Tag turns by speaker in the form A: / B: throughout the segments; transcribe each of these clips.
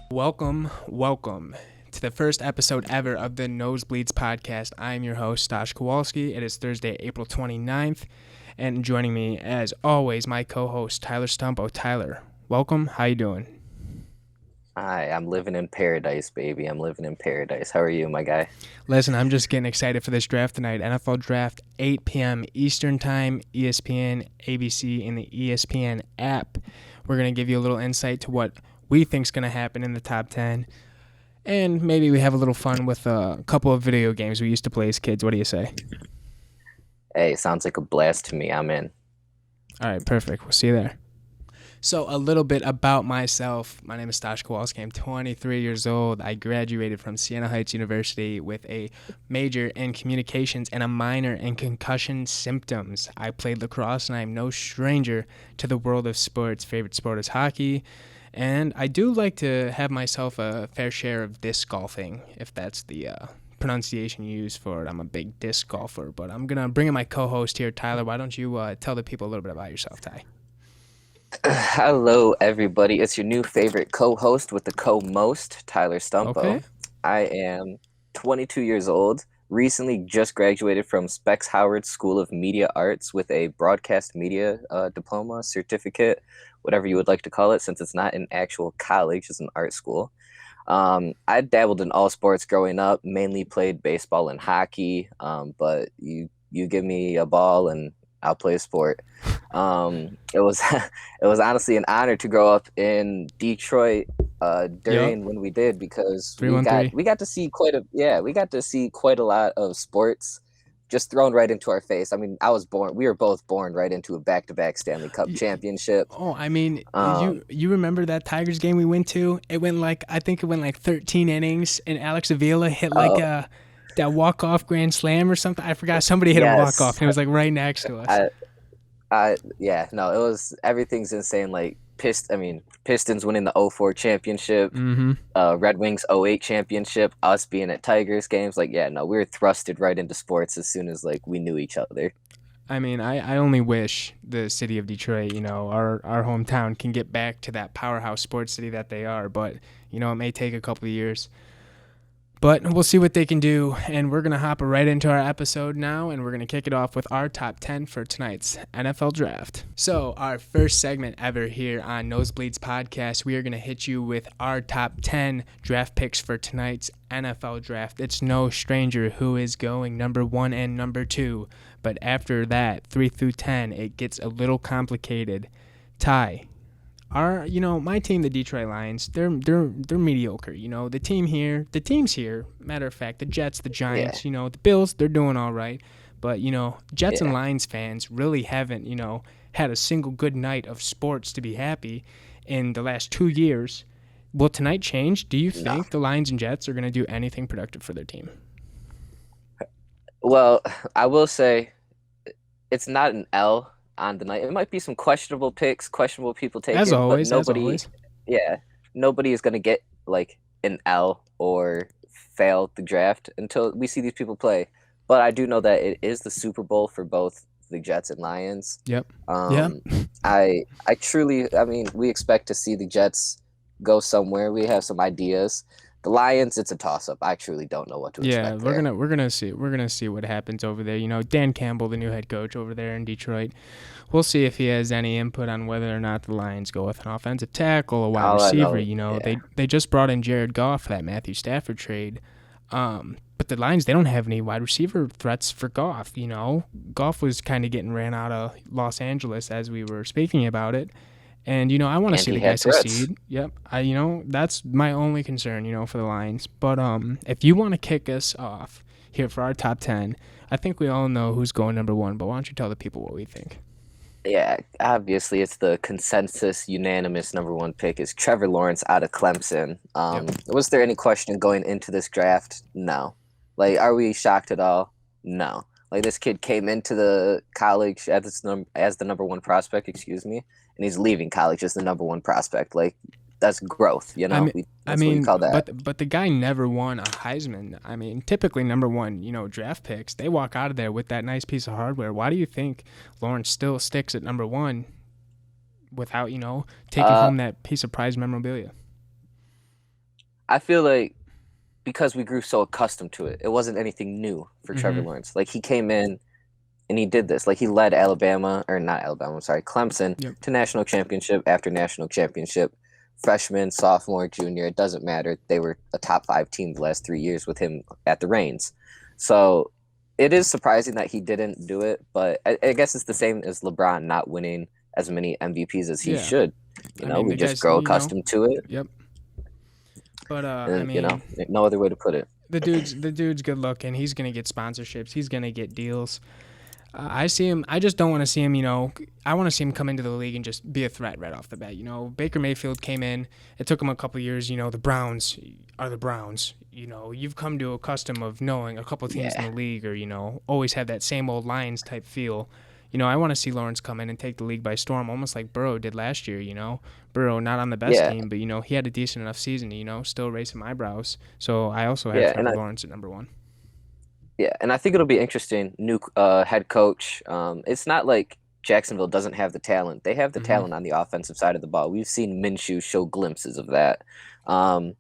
A: Welcome to the first episode ever of the Nosebleeds Podcast. I'm your host, Stosh. It is Thursday, April 29th, and joining me, as always, my co-host, Tyler Stumpo. Tyler, welcome. How you doing?
B: Hi, I'm living in paradise, baby. I'm living in paradise. How are you, my guy?
A: Listen, I'm just getting excited for this draft tonight. NFL Draft, 8 p.m. Eastern Time, ESPN, ABC, and the ESPN app. We're going to give you a little insight to what we think is going to happen in the top 10. And maybe we have a little fun with a couple of video games we used to play as kids. What do you say?
B: Hey, sounds like a blast to me. I'm in.
A: All right, perfect. We'll see you there. So a little bit about myself. My name is Stosh. I'm 23 years old. I graduated from Siena Heights University with a major in communications and a minor in concussion symptoms. I played lacrosse, and I am no stranger to the world of sports. Favorite sport is hockey. And I do like to have myself a fair share of disc golfing, if that's the pronunciation you use for it. I'm a big disc golfer. But I'm going to bring in my co-host here, Tyler. Why don't you tell the people a little bit about yourself, Ty?
B: Hello, everybody. It's your new favorite co-host with the co-most, Tyler Stumpo.
A: Okay.
B: I am 22 years old, recently just graduated from Specs Howard School of Media Arts with a broadcast media diploma, certificate, whatever you would like to call it, since it's not an actual college, it's an art school. I dabbled in all sports growing up, mainly played baseball and hockey, but you give me a ball and I'll play a sport. It was it was honestly an honor to grow up in Detroit during when we did, because we got to see quite a lot of sports just thrown right into our face. I mean, we were both born right into a back-to-back Stanley Cup championship.
A: Oh, I mean, you remember that Tigers game we went to? I think it went like 13 innings, and Alex Avila hit that walk-off grand slam or something. I forgot, somebody hit a walk-off, and it was like right next to us.
B: It was, everything's insane. Like Pistons winning the 2004 championship, Red Wings 2008 championship, us being at Tigers games. We were thrusted right into sports as soon as we knew each other.
A: I mean, I only wish the city of Detroit, our hometown, can get back to that powerhouse sports city that they are, but it may take a couple of years. But we'll see what they can do, and we're going to hop right into our episode now, and we're going to kick it off with our top 10 for tonight's NFL Draft. So our first segment ever here on Nosebleeds Podcast, we are going to hit you with our top 10 draft picks for tonight's NFL Draft. It's no stranger who is going number 1 and number 2, but after that, 3 through 10, it gets a little complicated. Ty, my team, the Detroit Lions, they're mediocre. The team's here. Matter of fact, the Jets, the Giants, the Bills, they're doing all right. But, Jets and Lions fans really haven't, had a single good night of sports to be happy in the last 2 years. Will tonight change? Do you think the Lions and Jets are going to do anything productive for their team?
B: Well, I will say it's not an L on the night. It might be some questionable picks, questionable people taking,
A: as always.
B: Nobody is going to get an L or fail the draft until we see these people play. But I do know that it is the Super Bowl for both the Jets and Lions.
A: Yep.
B: I mean, we expect to see the Jets go somewhere. We have some ideas. The Lions, it's a toss-up. I truly don't know what to expect.
A: Yeah, we're gonna see what happens over there. Dan Campbell, the new head coach over there in Detroit, we'll see if he has any input on whether or not the Lions go with an offensive tackle, a wide receiver. They just brought in Jared Goff for that Matthew Stafford trade, but the Lions, they don't have any wide receiver threats for Goff. Goff was kind of getting ran out of Los Angeles as we were speaking about it. And, I want to see the guys succeed. Yep. That's my only concern, for the Lions. But if you want to kick us off here for our top 10, I think we all know who's going number 1. But why don't you tell the people what we think?
B: Yeah, obviously it's the consensus unanimous number 1 pick is Trevor Lawrence out of Clemson. Was there any question going into this draft? No. Are we shocked at all? No. This kid came into the college as the number 1 prospect, and he's leaving college as the number 1 prospect. That's growth, that's what we call that.
A: But the guy never won a Heisman. I mean, typically number 1, draft picks, they walk out of there with that nice piece of hardware. Why do you think Lawrence still sticks at number 1 without, taking home that piece of prize memorabilia?
B: I feel like because we grew so accustomed to it, it wasn't anything new for Trevor
A: Mm-hmm.
B: Lawrence. Like he came in and he did this. Like he led Alabama, or not Alabama, I'm sorry, Clemson
A: Yep.
B: to national championship after national championship. Freshman, sophomore, junior, it doesn't matter. They were a top 5 team the last 3 years with him at the reins. So it is surprising that he didn't do it, but I guess it's the same as LeBron not winning as many MVPs as he
A: Yeah.
B: should.
A: I mean,
B: We
A: the
B: just
A: guy's,
B: grow accustomed to it,
A: yep. But I
B: and
A: mean,
B: no other way to put it.
A: the dude's good looking. He's gonna get sponsorships. He's gonna get deals. I see him. I just don't want to see him. I want to see him come into the league and just be a threat right off the bat. Baker Mayfield came in. It took him a couple years. The Browns are the Browns. You've come to a custom of knowing a couple teams in
B: Yeah,
A: the league, or always have that same old Lions type feel. I want to see Lawrence come in and take the league by storm, almost like Burrow did last year. Burrow not on the best
B: yeah,
A: team, but he had a decent enough season. Still raise some eyebrows. So I also have
B: yeah,
A: Trevor Lawrence at number one.
B: and I think it'll be interesting. New head coach. It's not like Jacksonville doesn't have the talent. They have the
A: Hmm.
B: talent on the offensive side of the ball. We've seen Minshew show glimpses of that. Um,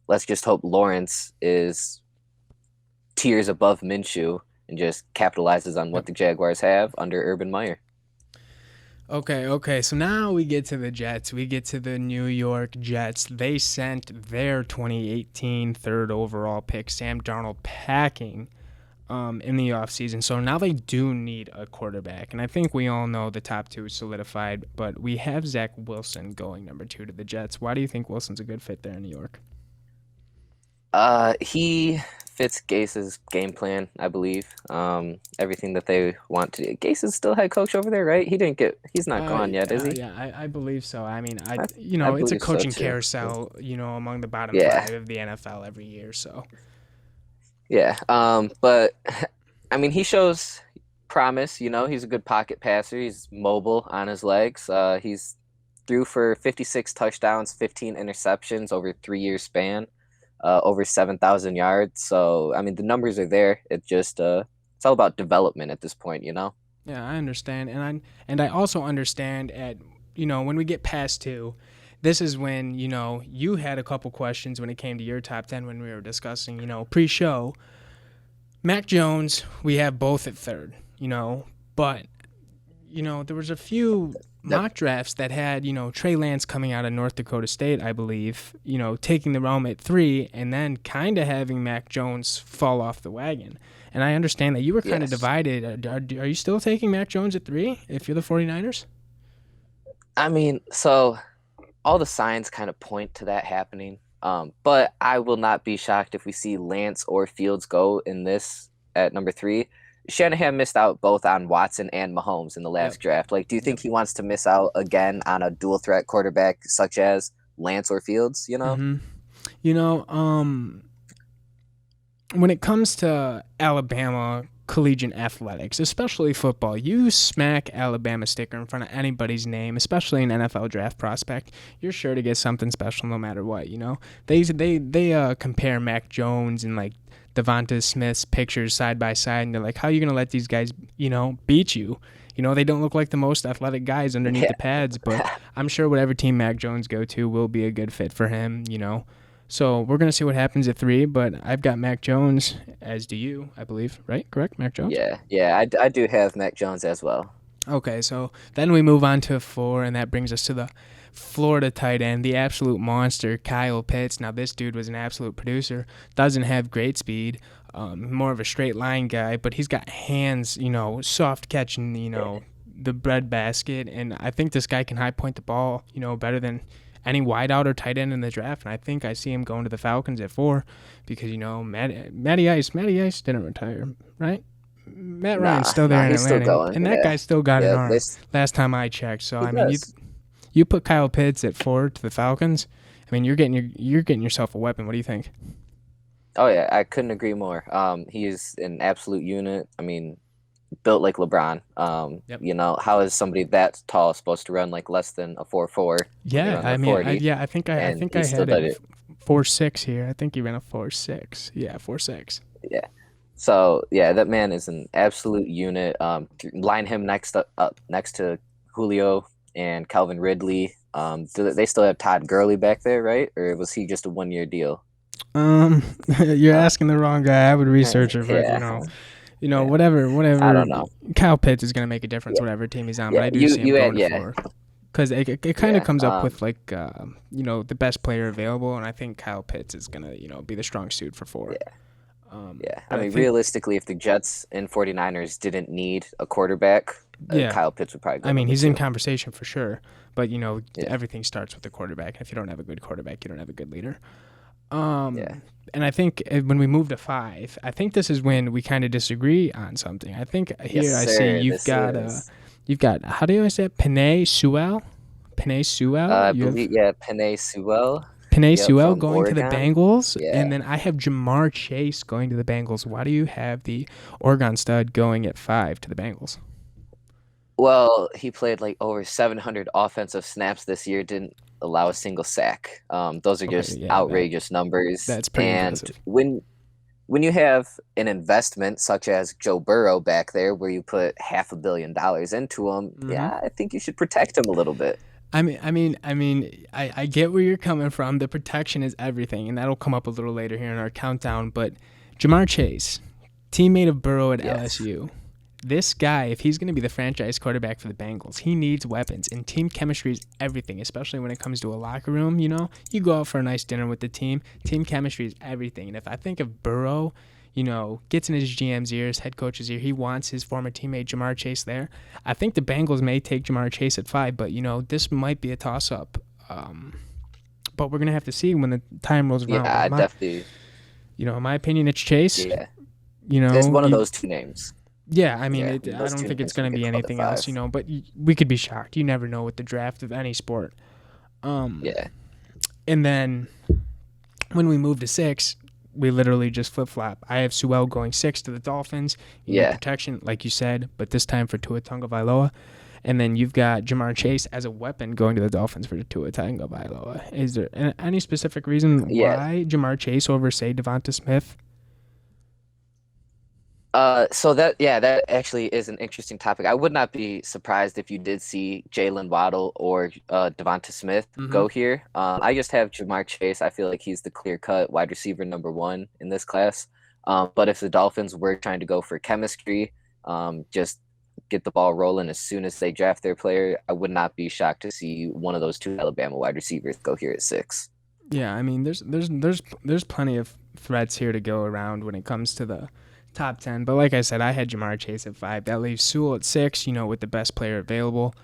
B: let's just hope Lawrence is tiers above Minshew and just capitalizes on what
A: Yep.
B: the Jaguars have under Urban Meyer.
A: Okay. So now we get to the Jets. We get to the New York Jets. They sent their 2018 third overall pick, Sam Darnold, packing in the offseason. So now they do need a quarterback. And I think we all know the top two is solidified, but we have Zach Wilson going number 2 to the Jets. Why do you think Wilson's a good fit there in New York?
B: He fits Gase's game plan, I believe. Everything that they want to do. Gase is still head coach over there, right? He's not gone yet, is he?
A: Yeah, I believe so. I mean,
B: I
A: it's a
B: believe so
A: coaching
B: too.
A: carousel, among the bottom
B: Yeah,
A: 5 of the NFL every year. So,
B: yeah. But I mean, he shows promise. He's a good pocket passer. He's mobile on his legs. He's threw for 56 touchdowns, 15 interceptions over a 3-year span, over 7,000 yards. So, I mean, the numbers are there. It's all about development at this point.
A: yeah, I understand, and I also understand when we get past 2, this is when you had a couple questions when it came to your top 10 when we were discussing pre-show. Mac Jones, we have both at third, but there was a few
B: Yep.
A: mock drafts that had Trey Lance coming out of North Dakota State, I believe, taking the realm at 3, and then kind of having Mac Jones fall off the wagon. And I understand that you were kind of
B: Yes.
A: divided. Are you still taking Mac Jones at 3 if you're the 49ers?
B: I mean, so all the signs kind of point to that happening. But I will not be shocked if we see Lance or Fields go in this at number 3. Shanahan missed out both on Watson and Mahomes in the last
A: Yep.
B: draft. Like, do you think
A: Yep.
B: he wants to miss out again on a dual threat quarterback such as Lance or Fields?
A: Mm-hmm. You know, when it comes to Alabama collegiate athletics, especially football, you smack Alabama sticker in front of anybody's name, especially an NFL draft prospect, you're sure to get something special no matter what. They compare Mac Jones and like Devonta Smith's pictures side by side, and they're like, how are you gonna let these guys beat you? They don't look like the most athletic guys underneath
B: Yeah.
A: the pads, but I'm sure whatever team Mac Jones go to will be a good fit for him. So we're going to see what happens at 3, but I've got Mac Jones, as do you, I believe, right? Correct? Mac Jones?
B: Yeah. I do have Mac Jones as well.
A: Okay, so then we move on to 4, and that brings us to the Florida tight end, the absolute monster, Kyle Pitts. Now, this dude was an absolute producer, doesn't have great speed, more of a straight line guy, but he's got hands, soft catching, the bread basket, and I think this guy can high point the ball, better than any wideout or tight end in the draft, and I think I see him going to the Falcons at 4 because, Matty Ice didn't retire, right? Matt Ryan's still there in
B: he's still
A: Atlanta,
B: going.
A: and that guy's still got an
B: Yeah,
A: arm. Last time I checked, so
B: he
A: I mean,
B: does.
A: you put Kyle Pitts at 4 to the Falcons. I mean, you're getting yourself a weapon. What do you think?
B: Oh yeah, I couldn't agree more. He is an absolute unit. I mean, built like LeBron.
A: Yep.
B: How is somebody that tall supposed to run like less than a 4.4?
A: Yeah, I mean, I think I
B: And
A: think
B: he
A: I
B: still
A: had
B: did
A: it 4.6 here. I think he ran a 4.6. Yeah, 4.6.
B: Yeah. So yeah, that man is an absolute unit. Line him next to Julio and Calvin Ridley. Do they still have Todd Gurley back there, right? Or was he just a 1-year deal?
A: You're asking the wrong guy. I would research it, but
B: Yeah, yeah. I
A: whatever.
B: don't know.
A: Kyle Pitts is gonna make a difference,
B: Yeah,
A: whatever team he's on. But
B: yeah.
A: I do see him going to
B: Yeah,
A: 4 because it kind of
B: yeah.
A: comes up with like the best player available, and I think Kyle Pitts is gonna be the strong suit for 4.
B: Yeah. Yeah, I
A: But I
B: mean,
A: think
B: realistically, if the Jets and 49ers didn't need a quarterback,
A: yeah,
B: Kyle Pitts would probably go
A: I mean
B: number
A: he's in
B: 2.
A: conversation for sure. But
B: Yeah,
A: everything starts with the quarterback. And if you don't have a good quarterback, you don't have a good leader.
B: yeah,
A: And I think when we move to 5, I think this is when we kind of disagree on something. I think
B: yes,
A: here I see
B: sir. This is,
A: you've got how do I say it? Panay Sewell. Panay Sewell.
B: I
A: You have
B: believe, yeah, Penei Sewell.
A: Panay
B: Yep,
A: Sewell
B: from
A: going to the
B: Oregon.
A: Bengals, and
B: Yeah.
A: then I have Jamar Chase going to the Bengals. Why do you have the Oregon stud going at 5 to the Bengals?
B: Well, he played like over 700 offensive snaps this year, didn't allow a single sack. Those are
A: Okay,
B: just
A: yeah,
B: outrageous numbers.
A: that's pretty
B: And
A: impressive.
B: when you have an investment such as Joe Burrow back there, where you put $500 million into him, yeah, I think you should protect him a little bit.
A: I get where you're coming from. The protection is everything, and that'll come up a little later here in our countdown. But Jamar Chase, teammate of Burrow at
B: Yes.
A: LSU, this guy, if he's going to be the franchise quarterback for the Bengals, he needs weapons, and team chemistry is everything, especially when it comes to a locker room. You go out for a nice dinner with the team. Team chemistry is everything, and if I think of Burrow, gets in his GM's ears, head coach's ear, he wants his former teammate Jamar Chase there. I think the Bengals may take Jamar Chase at 5, but this might be a toss-up. But we're gonna have to see when the time rolls around.
B: Yeah, I definitely.
A: In my opinion, it's Chase.
B: Yeah, it's one of those two names.
A: Yeah, I mean,
B: Yeah,
A: I
B: those
A: don't
B: two
A: think it's
B: names
A: going to
B: would
A: be
B: get called
A: anything
B: at
A: else,
B: 5.
A: but we could be shocked. You never know with the draft of any sport.
B: Yeah,
A: And then when we move to 6, we literally just flip-flop. I have Sewell going 6 to the Dolphins. You need protection, like you said, but this time for Tua Tagovailoa. And then you've got Jamar Chase as a weapon going to the Dolphins for Tua Tagovailoa. Is there any specific reason why Jamar Chase over, say, Devonta Smith?
B: So that actually is an interesting topic. I would not be surprised if you did see Jalen Waddle or Devonta Smith go here. I just have Jamar Chase. I feel like he's the clear-cut wide receiver number 1 in this class. But if the Dolphins were trying to go for chemistry, just get the ball rolling as soon as they draft their player, I would not be shocked to see one of those 2 Alabama wide receivers go here at 6.
A: Yeah, I mean, there's plenty of threats here to go around when it comes to the top 10, but like I said, I had Jamar Chase at 5. That leaves Sewell at 6, with the best player available.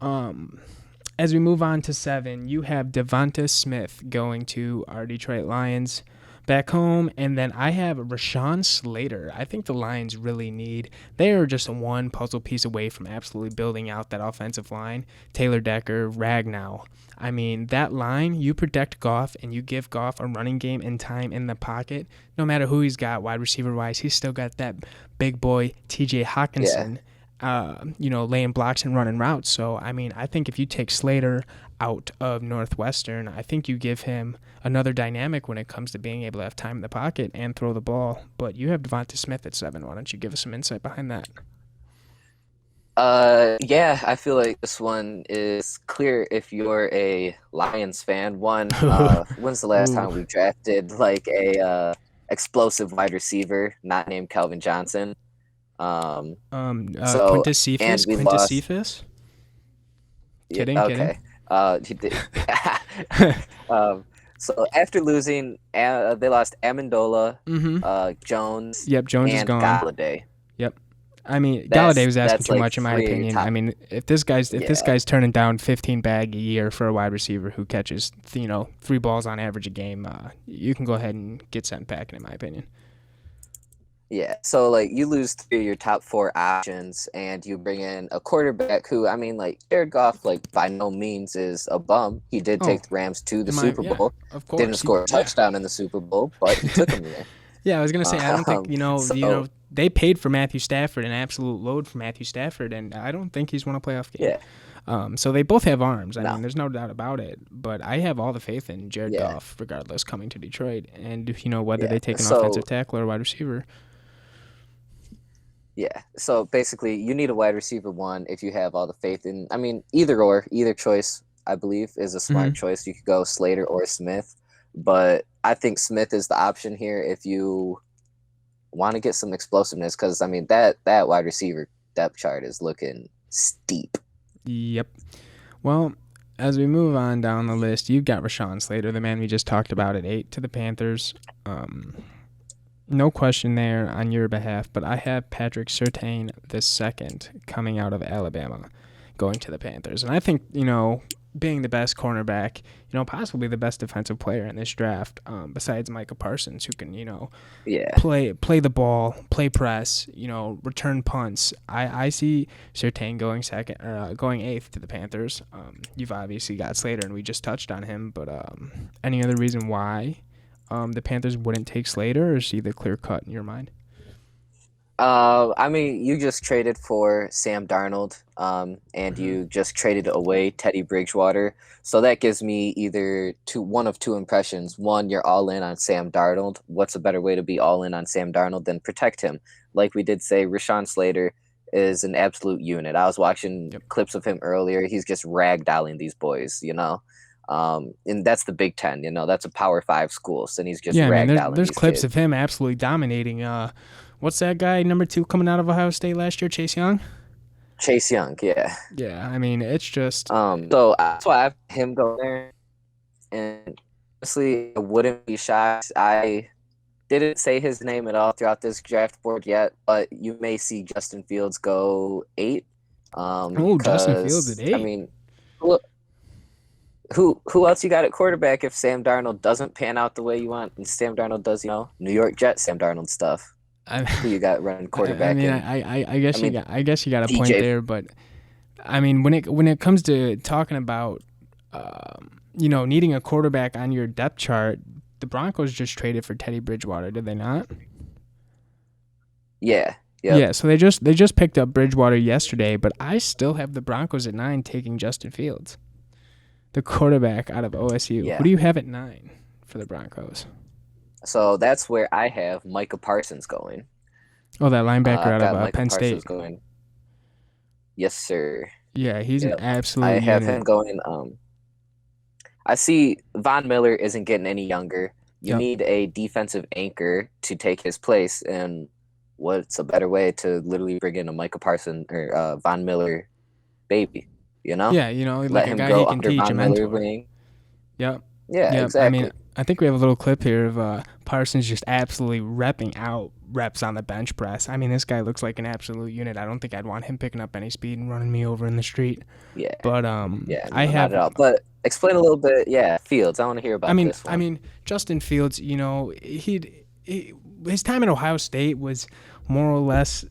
A: As we move on to 7, you have Devonta Smith going to our Detroit Lions back home, and then I have Rashawn Slater. I think the Lions really they are just one puzzle piece away from absolutely building out that offensive line. Taylor Decker, Ragnow. I mean, that line, you protect Goff and you give Goff a running game and time in the pocket. No matter who he's got, wide receiver-wise, he's still got that big boy T.J. Hawkinson, laying blocks and running routes. So, I mean, I think if you take Slater out of Northwestern, I think you give him another dynamic when it comes to being able to have time in the pocket and throw the ball. But you have Devonta Smith at 7. Why don't you give us some insight behind that?
B: Yeah, I feel like this one is clear if you're a Lions fan. One, when's the last time we drafted like a explosive wide receiver not named Calvin Johnson?
A: Quintus Cephas? Kidding.
B: Okay. He did. So after losing, they lost Amendola, Jones,
A: Jones
B: and
A: is gone.
B: Galladay.
A: Yep. I mean, Galladay was asking too
B: like
A: much, in my opinion. I mean, if this guy's turning down 15 bag a year for a wide receiver who catches 3 balls on average a game, you can go ahead and get sent packing, in my opinion.
B: Yeah, so like you lose 3 of your top 4 options, and you bring in a quarterback who, I mean, like Jared Goff, like by no means is a bum. He did take the Rams to the Super Bowl.
A: Of course,
B: didn't score a touchdown in the Super Bowl, but he took him there.
A: Yeah, I was gonna say I don't think they paid for Matthew Stafford, an absolute load for Matthew Stafford, and I don't think he's won a playoff game.
B: Yeah.
A: So they both have arms. I mean, there's no doubt about it. But I have all the faith in Jared Goff, regardless, coming to Detroit, and whether they take an offensive tackle or a wide receiver.
B: Yeah. So basically, you need a wide receiver one if you have all the faith in. I mean, either choice, I believe, is a smart
A: Hmm.
B: choice. You could go Slater or Smith, but I think Smith is the option here if you want to get some explosiveness. Because I mean, that wide receiver depth chart is looking steep.
A: Yep. Well, as we move on down the list, you've got Rashawn Slater, the man we just talked about at 8 to the Panthers. No question there on your behalf, but I have Patrick Surtain the second coming out of Alabama going to the Panthers. And I think, being the best cornerback, possibly the best defensive player in this draft, besides Micah Parsons, who can,
B: Yeah.
A: play the ball, play press, return punts. I see Surtain going eighth to the Panthers. You've obviously got Slater, and we just touched on him, but any other reason why the Panthers wouldn't take Slater, or is he the clear cut in your mind?
B: I mean, you just traded for Sam Darnold, and you just traded away Teddy Bridgewater. So that gives me either one of two impressions. One, you're all in on Sam Darnold. What's a better way to be all in on Sam Darnold than protect him? Like we did say, Rashawn Slater is an absolute unit. I was watching
A: Yep.
B: clips of him earlier. He's just ragdolling these boys, and that's the Big Ten. That's a Power 5 school, so he's just
A: Yeah, I mean,
B: ragdolling
A: there's
B: these
A: clips
B: kids.
A: of him absolutely dominating. What's that guy, number 2, coming out of Ohio State last year, Chase Young?
B: Chase Young, yeah.
A: Yeah, I mean, it's just
B: So that's why I have him go there. And honestly, I wouldn't be shocked. I didn't say his name at all throughout this draft board yet, but you may see Justin Fields go 8.
A: Justin Fields at
B: Because I
A: 8.
B: mean, who who else you got at quarterback if Sam Darnold doesn't pan out the way you want and Sam Darnold does, New York Jets Sam Darnold stuff?
A: I,
B: Who you got running
A: I
B: quarterback?
A: mean,
B: And
A: I guess
B: I
A: you
B: mean,
A: got a point
B: DJ.
A: there, but I mean, when it comes to talking about needing a quarterback on your depth chart, the Broncos just traded for Teddy Bridgewater, did they not?
B: Yeah. Yep.
A: Yeah, so they just picked up Bridgewater yesterday, but I still have the Broncos at 9 taking Justin Fields, the quarterback out of OSU.
B: Yeah.
A: Who do you have at 9 for the Broncos?
B: So that's where I have Micah Parsons going.
A: Oh, that linebacker
B: I've
A: out
B: got
A: of
B: Micah
A: Penn
B: Parsons
A: State.
B: going. Yes, sir.
A: Yeah, he's an
B: Yep.
A: absolute
B: I have
A: unit.
B: him going. I see Von Miller isn't getting any younger. You
A: Yep.
B: need a defensive anchor to take his place, and what's a better way to literally bring in a Micah Parsons or Von Miller baby?
A: Yeah,
B: Let
A: like a
B: him
A: guy
B: go
A: he can
B: under
A: teach, a
B: Von Miller
A: mentor.
B: wing.
A: Yep.
B: Yeah,
A: Yep. I mean,
B: exactly.
A: I think we have a little clip here of Parsons just absolutely repping out reps on the bench press. I mean, this guy looks like an absolute unit. I don't think I'd want him picking up any speed and running me over in the street.
B: Yeah,
A: But
B: yeah,
A: I
B: no, not
A: have
B: at all. But explain a little bit. Yeah, Fields. I want to hear about this
A: I
B: one.
A: mean, Justin Fields, his time at Ohio State was more or less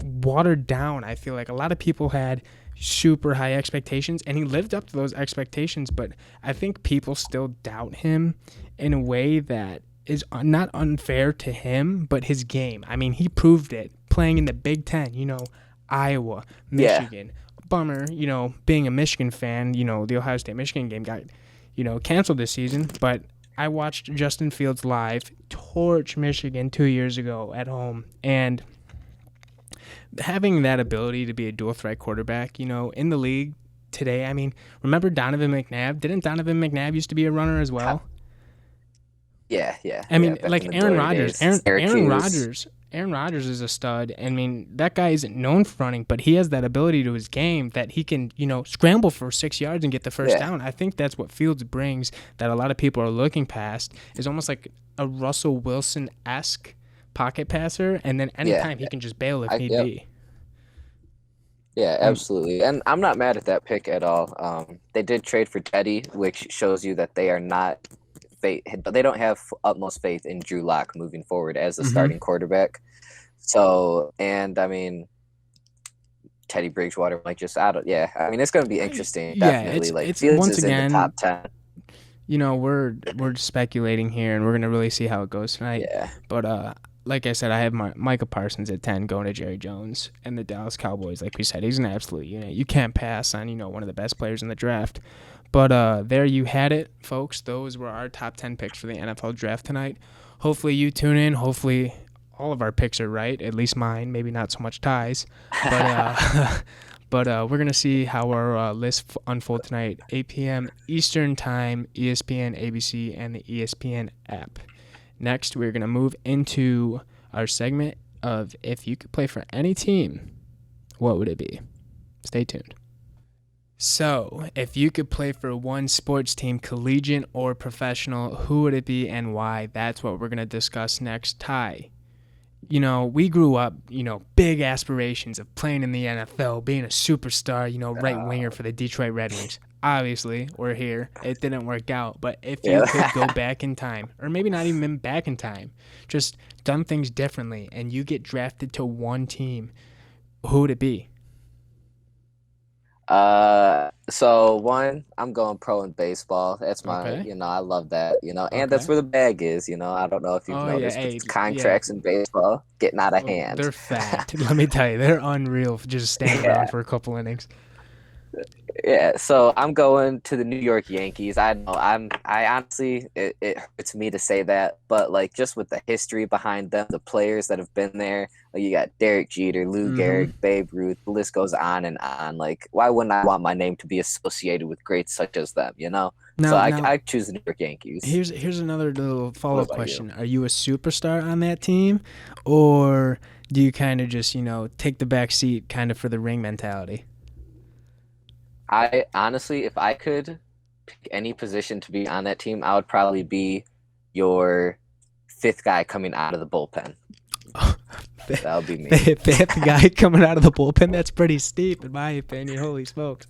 A: watered down. I feel like a lot of people had super high expectations, and he lived up to those expectations. But I think people still doubt him in a way that is not unfair to him, but his game. I mean, he proved it playing in the Big Ten. Iowa,
B: Yeah,
A: Michigan. Bummer, being a Michigan fan, the Ohio State Michigan game got, canceled this season. But I watched Justin Fields live torch Michigan 2 years ago at home, and having that ability to be a dual threat quarterback, in the league today. I mean, remember Donovan McNabb? Didn't Donovan McNabb used to be a runner as well?
B: yeah, yeah.
A: I mean,
B: Yeah, back
A: like
B: in the
A: Aaron
B: glory
A: Rodgers.
B: days. Syracuse.
A: Aaron Rodgers is a stud. I mean, that guy isn't known for running, but he has that ability to his game that he can, scramble for 6 yards and get the first
B: Yeah,
A: down. I think that's what Fields brings that a lot of people are looking past, is almost like a Russell Wilson-esque pocket passer, and then
B: yeah.
A: anytime he can just bail if need
B: Yep.
A: be.
B: Yeah,
A: Um,
B: absolutely. And I'm not mad at that pick at all. They did trade for Teddy, which shows you that they are not but they don't have utmost faith in Drew Lock moving forward as a
A: mhm.
B: starting quarterback. So, and I mean, Teddy Bridgewater might just out of yeah. I mean, it's going to be interesting.
A: Yeah,
B: Definitely, like
A: it's
B: Fields
A: once
B: is in the
A: again,
B: top 10.
A: we're speculating here, and we're gonna really see how it goes tonight.
B: Yeah,
A: But like I said, I have Micah Parsons at 10 going to Jerry Jones and the Dallas Cowboys. Like we said, he's an absolute unit. You can't pass on one of the best players in the draft. But there you had it, folks. Those were our top 10 picks for the NFL draft tonight. Hopefully you tune in. Hopefully all of our picks are right, at least mine, maybe not so much ties. But but we're going to see how our list unfold tonight, 8 p.m. Eastern Time, ESPN, ABC, and the ESPN app. Next, we're going to move into our segment of if you could play for any team, what would it be? Stay tuned. So, if you could play for one sports team, collegiate or professional, who would it be and why? That's what we're going to discuss next. Ty, we grew up, big aspirations of playing in the NFL, being a superstar, right winger for the Detroit Red Wings. Obviously, we're here. It didn't work out. But if you could go back in time, or maybe not even back in time, just done things differently, and you get drafted to one team, who would it be?
B: So one, I'm going pro in baseball. That's my,
A: Okay.
B: I love that, and that's where the bag is, I don't know if you've noticed, but it's contracts in baseball getting out of hand.
A: They're fat. Let me tell you, they're unreal. Just standing around for a couple innings.
B: Yeah, so I'm going to the New York Yankees. I know I honestly, it hurts me to say that, but like just with the history behind them, the players that have been there, like you got Derek Jeter, Lou Gehrig, Babe Ruth, the list goes on and on. Like, why wouldn't I want my name to be associated with greats such as them, Now, I choose the New York Yankees.
A: Here's another little follow-up question. Are you a superstar on that team, or do you kind of just, take the back seat kind of for the ring mentality?
B: I honestly, if I could pick any position to be on that team, I would probably be your fifth guy coming out of the bullpen. That would be me.
A: Fifth guy coming out of the bullpen? That's pretty steep, in my opinion. Holy smokes.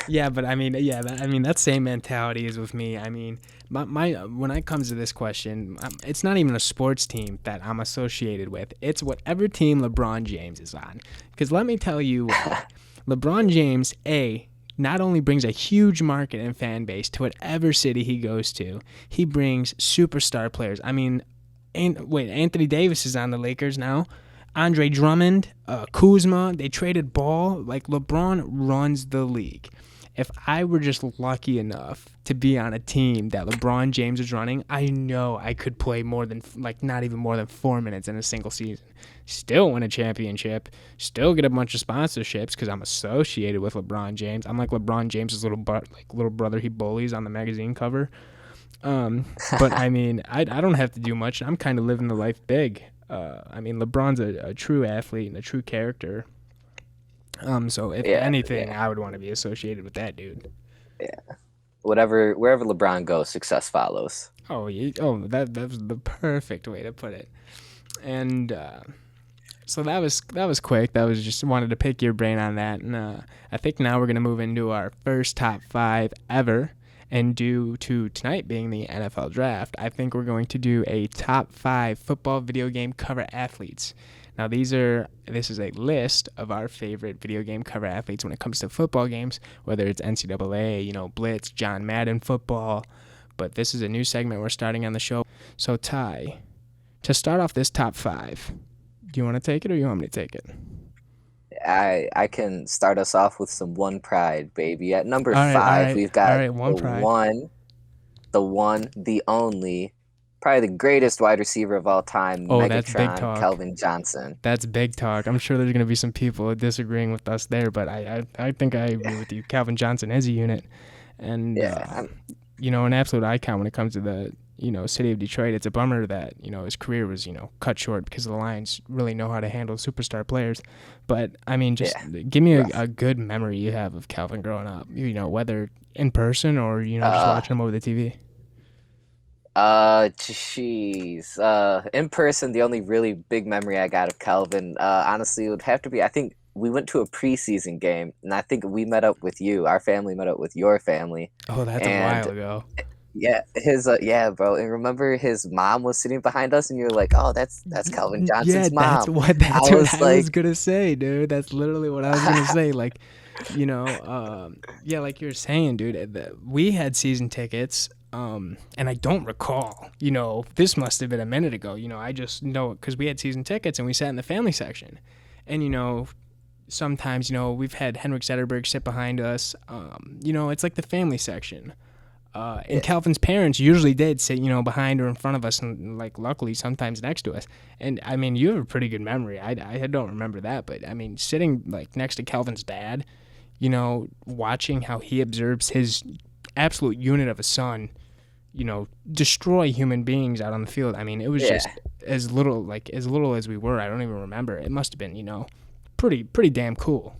A: Yeah, but I mean, that same mentality is with me. I mean, my when it comes to this question, it's not even a sports team that I'm associated with. It's whatever team LeBron James is on. Because let me tell you what. LeBron James, not only brings a huge market and fan base to whatever city he goes to, he brings superstar players. I mean, Anthony Davis is on the Lakers now. Andre Drummond, Kuzma, they traded Ball. Like, LeBron runs the league. If I were just lucky enough to be on a team that LeBron James is running, I know I could play not even more than 4 minutes in a single season. Still win a championship, still get a bunch of sponsorships because I'm associated with LeBron James. I'm like LeBron James's little brother he bullies on the magazine cover. But I mean, I don't have to do much. I'm kind of living the life big. I mean, LeBron's a true athlete and a true character. So if anything, I would want to be associated with that dude.
B: Yeah. Wherever LeBron goes, success follows.
A: Oh, yeah. Oh, that's the perfect way to put it. And so that was quick. That was just wanted to pick your brain on that. And I think now we're gonna move into our first top 5 ever. And due to tonight being the NFL draft, I think we're going to do a top 5 football video game cover athletes. Now this is a list of our favorite video game cover athletes when it comes to football games, whether it's NCAA, Blitz, John Madden football. But this is a new segment we're starting on the show. So Ty, to start off this top 5, do you want to take it or you want me to take it?
B: I can start us off with some One Pride, baby. At number 5, we've got the one, the only, probably the greatest wide receiver of all time, Megatron, Calvin Johnson.
A: That's big talk. I'm sure there's going to be some people disagreeing with us there, but I think I agree with you. Calvin Johnson is a unit. And, an absolute icon when it comes to the, city of Detroit. It's a bummer that, his career was, cut short because the Lions really know how to handle superstar players. But, I mean, just give me a good memory you have of Calvin growing up, whether in person or, just watching him over the TV.
B: In person, the only really big memory I got of Calvin, honestly, would have to be, I think we went to a preseason game, and I think we met up with you. Our family met up with your family.
A: Oh, that's a while ago.
B: Yeah, bro. And remember, his mom was sitting behind us, and you're like, "Oh, that's Calvin Johnson's mom."
A: That's what I was gonna say, dude. That's literally what I was gonna say. Like, like you're saying, dude. We had season tickets, and I don't recall. This must have been a minute ago. I just know because we had season tickets and we sat in the family section, and sometimes we've had Henrik Zetterberg sit behind us. It's like the family section. And Calvin's parents usually did sit, behind or in front of us, and like luckily sometimes next to us. And I mean, you have a pretty good memory. I don't remember that, but I mean, sitting like next to Calvin's dad, watching how he observes his absolute unit of a son, destroy human beings out on the field. I mean, it was just as little as we were. I don't even remember. It must have been, pretty damn cool.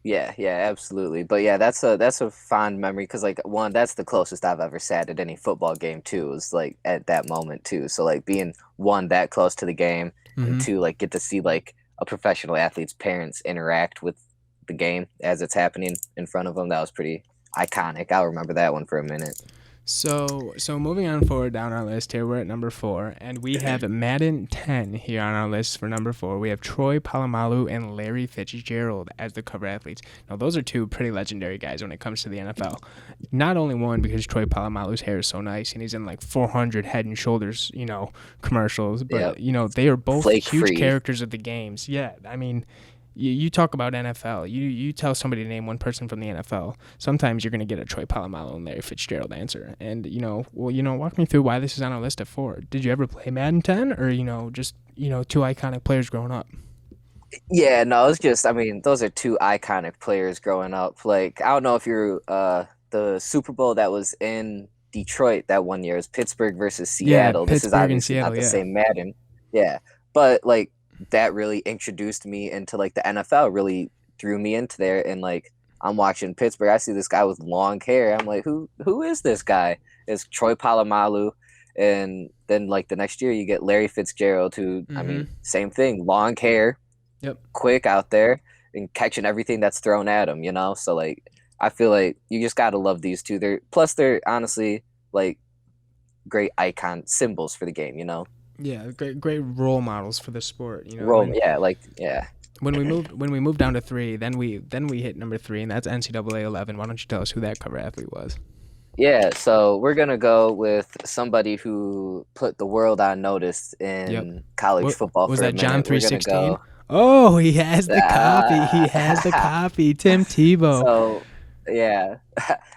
B: Yeah, absolutely. But yeah, that's a fond memory because like one, that's the closest I've ever sat at any football game too. Was like at that moment too. So like being one that close to the game, and two like get to see like a professional athlete's parents interact with the game as it's happening in front of them. That was pretty iconic. I'll remember that one for a minute.
A: So moving on forward down our list here, we're at number 4, and we have Madden 10 here on our list for number 4. We have Troy Polamalu and Larry Fitzgerald as the cover athletes. Now, those are two pretty legendary guys when it comes to the NFL. Not only one because Troy Polamalu's hair is so nice, and he's in like 400 Head and Shoulders, commercials, but they are both huge characters of the games. Yeah, I mean, you talk about NFL. You tell somebody to name one person from the NFL. Sometimes you're going to get a Troy Polamalu and Larry Fitzgerald answer. And, walk me through why this is on our list at 4. Did you ever play Madden 10 or, just, two iconic players growing up?
B: Yeah, no, it's just, I mean, those are two iconic players growing up. Like, I don't know if you're the Super Bowl that was in Detroit that one year is Pittsburgh versus Seattle.
A: Yeah,
B: this is obviously not the same Madden. Yeah, but, like, that really introduced me into like the NFL, really threw me into there. And like, I'm watching Pittsburgh. I see this guy with long hair. I'm like, who is this guy? It's Troy Polamalu. And then like the next year you get Larry Fitzgerald, who, I mean, same thing, long hair, quick out there and catching everything that's thrown at him, So like, I feel like you just got to love these two. They're honestly like great icon symbols for the game,
A: Yeah, great role models for the sport.
B: When
A: we moved down to 3, then we hit number 3, and that's NCAA 11. Why don't you tell us who that cover athlete was?
B: Yeah, so we're gonna go with somebody who put the world on notice in college football.
A: Was that John 3:16? Oh, he has the copy. He has the copy. Tim Tebow.
B: So yeah,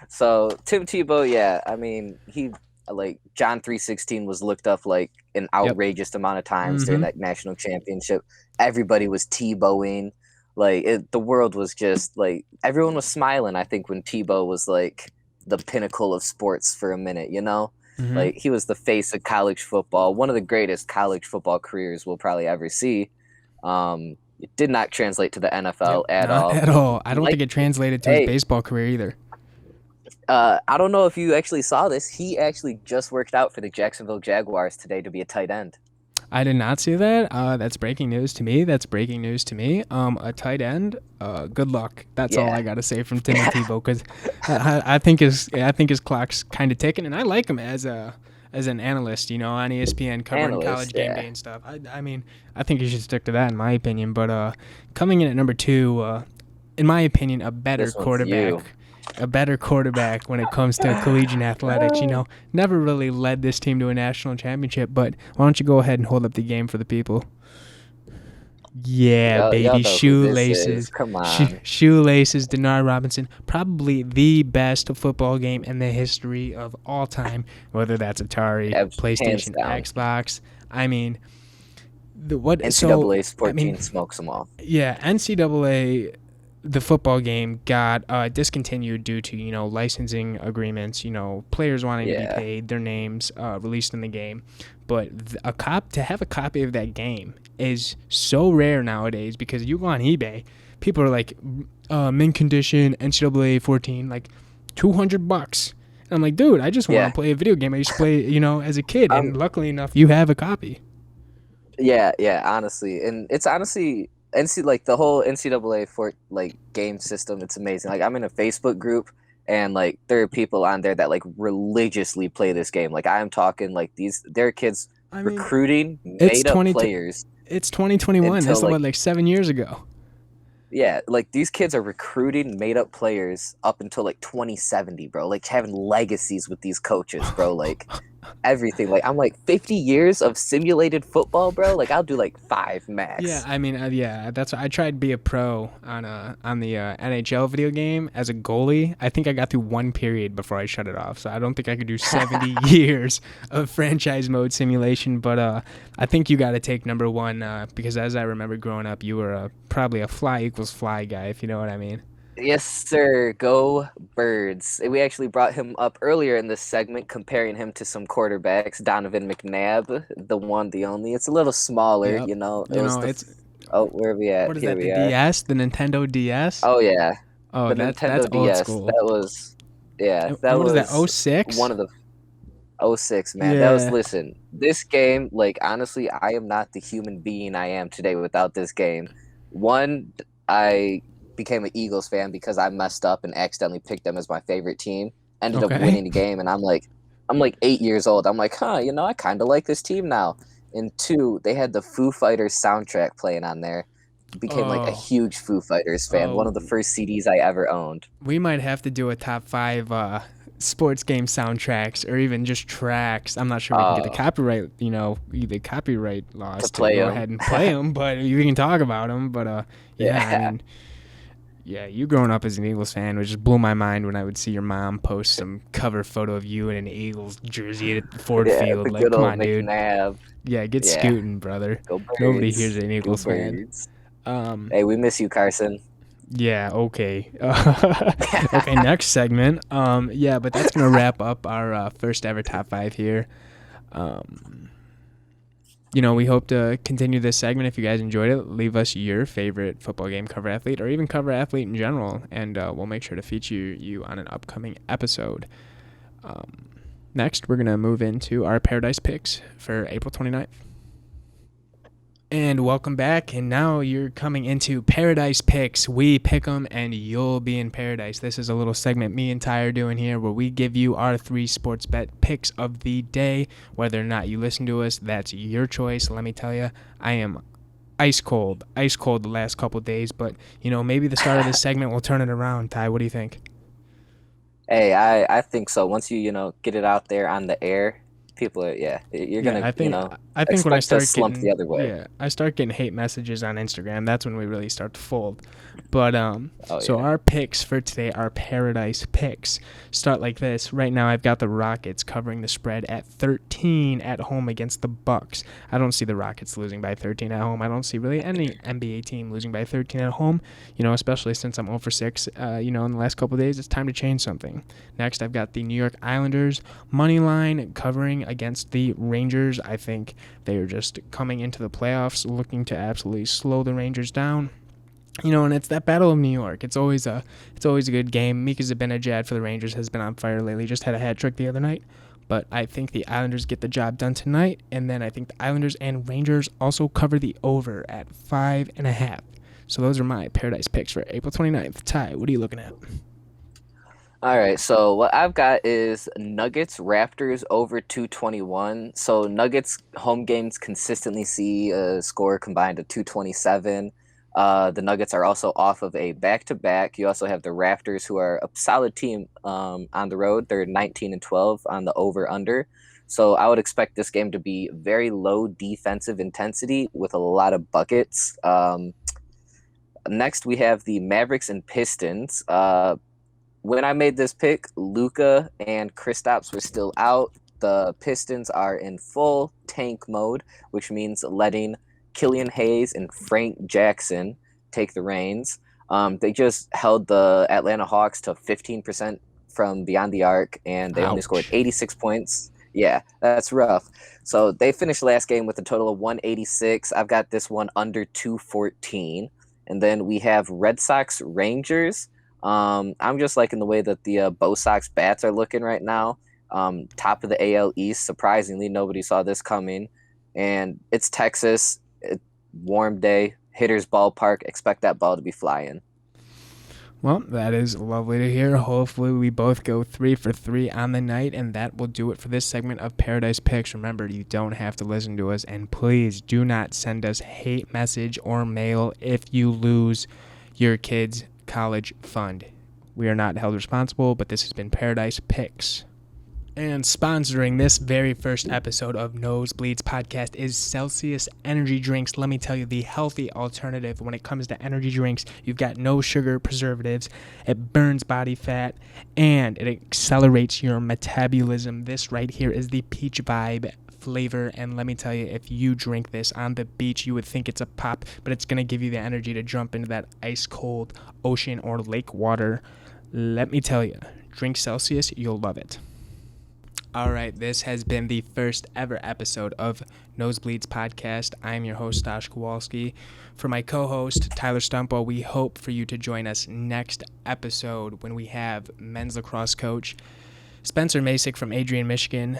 B: so Tim Tebow. Yeah, I mean he. Like John 3:16 was looked up like an outrageous amount of times during that national championship. Everybody was Tebowing. Like the world was just like everyone was smiling. I think when Tebow was like the pinnacle of sports for a minute, like he was the face of college football. One of the greatest college football careers we'll probably ever see. It did not translate to the NFL at all.
A: At all. I don't think it translated to his baseball career either.
B: I don't know if you actually saw this. He actually just worked out for the Jacksonville Jaguars today to be a tight end.
A: I did not see that. That's breaking news to me. A tight end. Good luck. That's all I got to say from Tim Tebow because I think his clock's kind of ticking, and I like him as an analyst. On ESPN covering college game day and stuff. I mean, I think you should stick to that in my opinion. But coming in at number 2, in my opinion, a better quarterback. A better quarterback when it comes to collegiate athletics. Never really led this team to a national championship, but why don't you go ahead and hold up the game for the people? Yeah, baby, shoelaces.
B: Come on.
A: Shoelaces, Denard Robinson. Probably the best football game in the history of all time, whether that's Atari, PlayStation, Xbox. I mean,
B: NCAA sport team smokes them all.
A: Yeah, NCAA. The football game got discontinued due to licensing agreements, players wanting to be paid, their names released in the game. But to have a copy of that game is so rare nowadays because you go on eBay, people are like mint condition NCAA 14, like $200. I'm like, dude, I just want to play a video game I used to play, as a kid, and luckily enough, you have a copy.
B: Yeah, honestly, and it's honestly. Like the whole NCAA for like game system, it's amazing. Like I'm in a Facebook group and like there are people on there that like religiously play this game. Like I'm talking like there are kids recruiting made up players.
A: It's 2021. That's like 7 years ago.
B: Yeah, like these kids are recruiting made up players up until like 2070, bro. Like having legacies with these coaches, bro. Like everything. Like I'm like 50 years of simulated football, bro. Like I'll do like 5
A: Yeah,
B: max.
A: I mean, yeah, that's I tried to be a pro on the NHL video game as a goalie. I think I got through one period before I shut it off. So I don't think I could do 70 years of franchise mode simulation. But I think you got to take number one because as I remember growing up, you were probably a fly equals fly guy, if you know what I mean.
B: Yes, sir. Go Birds. We actually brought him up earlier in this segment, comparing him to some quarterbacks. Donovan McNabb, the one, the only. It's a little smaller,
A: Yep.
B: It
A: You
B: was
A: know,
B: the.
A: it's
B: Oh, where are we at?
A: what is
B: Here
A: that? The
B: we are.
A: DS, the Nintendo DS.
B: Oh yeah,
A: Oh,
B: the
A: that's
B: Nintendo
A: old
B: DS.
A: school.
B: That was, yeah, that
A: And what is that?
B: was
A: Oh
B: one
A: 06.
B: of the '06, man. That was,
A: Yeah.
B: listen, this game, like, honestly, I am not the human being I am today without this game. One, I became an Eagles fan because I messed up and accidentally picked them as my favorite team. Ended up
A: Okay.
B: winning the game, and I'm like 8 years old. I'm like, huh, I kind of like this team now. And two, they had the Foo Fighters soundtrack playing on there. Became like a
A: Oh.
B: huge Foo Fighters fan. One
A: Oh.
B: of the first CDs I ever owned.
A: We might have to do a top five sports game soundtracks or even just tracks. I'm not sure we can get the
B: Uh,
A: copyright, the copyright laws
B: to
A: to
B: play
A: go
B: them.
A: ahead and play them, but we can talk about them. But yeah, I
B: Yeah.
A: mean, yeah, you growing up as an Eagles fan would just blew my mind when I would see your mom post some cover photo of you in an Eagles jersey at Ford
B: Yeah,
A: Field.
B: the
A: Like,
B: good
A: come
B: old
A: on, dude.
B: McNabb.
A: Yeah, get
B: Yeah,
A: scooting, brother.
B: go
A: Nobody here's
B: Birds.
A: an
B: Go
A: Eagles fan.
B: Birds.
A: Um,
B: Hey, we miss you, Carson.
A: Yeah, okay. Okay, next segment. Yeah, but that's gonna wrap up our first ever top five here. Um, we hope to continue this segment. If you guys enjoyed it, leave us your favorite football game cover athlete or even cover athlete in general, and we'll make sure to feature you on an upcoming episode. Um, Next, we're gonna move into our Paradise picks for April 29th. And welcome back. And now you're coming into Paradise Picks. We pick them and you'll be in paradise. This is a little segment me and Ty are doing here where we give you our 3 sports bet picks of the day. Whether or not you listen to us, that's your choice. Let me tell you, I am ice cold the last couple of days. But, maybe the start of this segment will turn it around. Ty, what do you think?
B: Hey, I think so. Once you get it out there on the air, people are, yeah, you're
A: Yeah,
B: gonna,
A: I think when I
B: expect to
A: start
B: slump the
A: getting
B: other way.
A: I start getting hate messages on Instagram. That's when we really start to fold. But
B: Oh
A: so
B: yeah.
A: our picks for today are Paradise picks. Start like this. Right now I've got the Rockets covering the spread at 13 at home against the Bucks. I don't see the Rockets losing by 13 at home. I don't see really any NBA team losing by 13 at home, especially since I'm 0 for 6, in the last couple of days. It's time to change something. Next, I've got the New York Islanders money line covering against the Rangers. I think they are just coming into the playoffs looking to absolutely slow the Rangers down. And it's that Battle of New York. It's always a good game. Mika Zibanejad for the Rangers has been on fire lately. Just had a hat trick the other night. But I think the Islanders get the job done tonight. And then I think the Islanders and Rangers also cover the over at 5.5. So those are my Paradise picks for April 29th. Ty, what are you looking at?
B: All right, so what I've got is Nuggets Raptors over 221. So Nuggets home games consistently see a score combined of 227. The Nuggets are also off of a back-to-back. You also have the Raptors, who are a solid team on the road. They're 19-12 on the over/under. So I would expect this game to be very low defensive intensity with a lot of buckets. Next, we have the Mavericks and Pistons. When I made this pick, Luka and Kristaps were still out. The Pistons are in full tank mode, which means letting Killian Hayes and Frank Jackson take the reins. They just held the Atlanta Hawks to 15% from beyond the arc, and they only scored
A: Ouch.
B: 86 points. Yeah, that's rough. So they finished last game with a total of 186. I've got this one under 214. And then we have Red Sox Rangers. I'm just liking the way that the Bo Sox bats are looking right now. Top of the AL East. Surprisingly, nobody saw this coming. And it's Texas. Warm day. Hitter's ballpark. Expect that ball to be flying.
A: Well, that is lovely to hear. Hopefully, we both go 3 for 3 on the night, and that will do it for this segment of Paradise Picks. Remember, you don't have to listen to us, and please do not send us hate message or mail if you lose your kid's college fund. We are not held responsible, but this has been Paradise Picks. And sponsoring this very first episode of Nosebleeds Podcast is Celsius Energy Drinks. Let me tell you, the healthy alternative when it comes to energy drinks. You've got no sugar preservatives, it burns body fat, and it accelerates your metabolism. This right here is the Peach Vibe flavor, and let me tell you, if you drink this on the beach, you would think it's a pop, but it's going to give you the energy to jump into that ice cold ocean or lake water. Let me tell you, drink Celsius, you'll love it. All right, this has been the first ever episode of Nosebleeds Podcast. I'm your host, Stosh Kowalski. For my co-host, Tyler Stumpo, we hope for you to join us next episode when we have men's lacrosse coach Spencer Masick from Adrian, Michigan,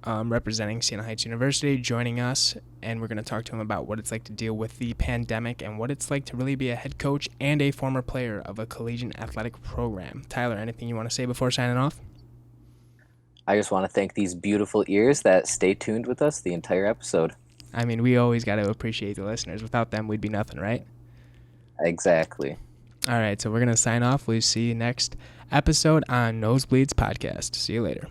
A: representing Siena Heights University, joining us, and we're going to talk to him about what it's like to deal with the pandemic and what it's like to really be a head coach and a former player of a collegiate athletic program. Tyler, anything you want to say before signing off?
B: I just want to thank these beautiful ears that stay tuned with us the entire episode.
A: I mean, we always got to appreciate the listeners. Without them, we'd be nothing, right?
B: Exactly.
A: All right, so we're going to sign off. We'll see you next episode on Nosebleeds Podcast. See you later.